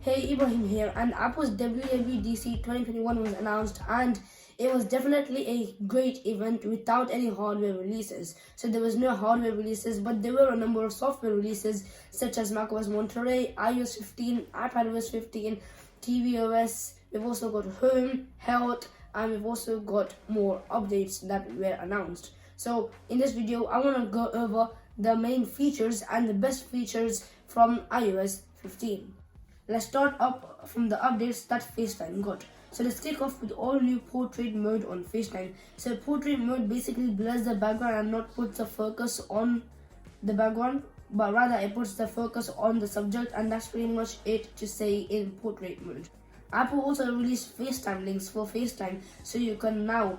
Hey, Ibrahim here, and Apple's WWDC 2021 was announced, and it was definitely a great event without any hardware releases. So there was no hardware releases, but there were a number of software releases such as macOS Monterey, iOS 15, iPadOS 15, tvOS. We've also got Home, Health, and we've also got more updates that were announced. So in this video, I want to go over the main features and the best features from iOS 15. Let's start up from the updates that FaceTime got. So let's kick off with all new portrait mode on FaceTime. So portrait mode basically blurs the background and not puts the focus on the background, but rather it puts the focus on the subject, and that's pretty much it to say in portrait mode. Apple also released FaceTime links for FaceTime, so you can now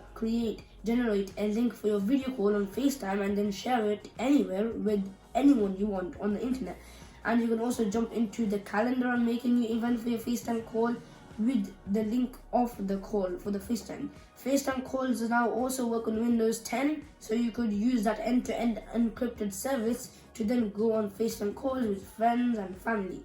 generate a link for your video call on FaceTime and then share it anywhere with anyone you want on the internet. And you can also jump into the calendar and make a new event for your FaceTime call with the link of the call for the FaceTime. FaceTime calls now also work on Windows 10, so you could use that end-to-end encrypted service to then go on FaceTime calls with friends and family.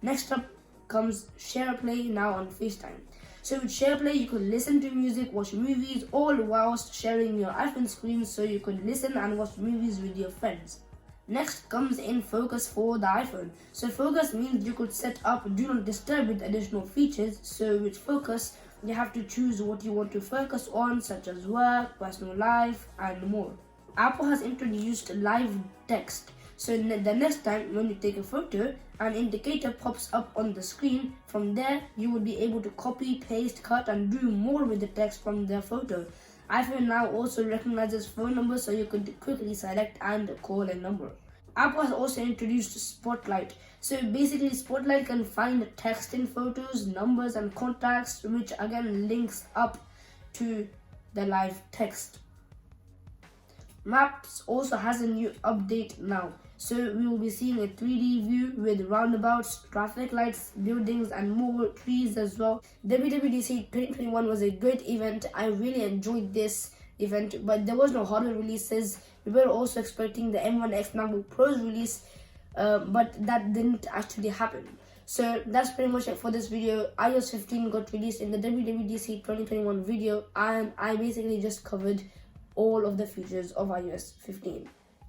Next up comes SharePlay now on FaceTime. So with SharePlay, you could listen to music, watch movies, all whilst sharing your iPhone screen, so you could listen and watch movies with your friends. Next comes in Focus for the iPhone. So Focus means you could set up Do Not Disturb with additional features. So with Focus, you have to choose what you want to focus on, such as work, personal life, and more. Apple has introduced live text. So the next time when you take a photo, an indicator pops up on the screen. From there, you will be able to copy, paste, cut, and do more with the text from the photo. iPhone now also recognizes phone numbers, so you could quickly select and call a number. Apple has also introduced Spotlight. So basically, Spotlight can find text in photos, numbers, and contacts, which again links up to the live text. Maps also has a new update now. So we will be seeing a 3D view with roundabouts, traffic lights, buildings, and more trees as well. WWDC 2021 was a great event. I really enjoyed this event, but there was no hardware releases. We were also expecting the M1X MacBook Pro's release, but that didn't actually happen. So that's pretty much it for this video. iOS 15 got released in the WWDC 2021 video, and I basically just covered all of the features of iOS 15.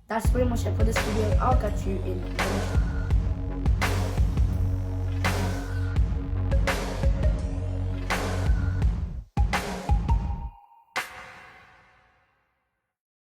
That's pretty much it for this video. I'll catch you in the next one.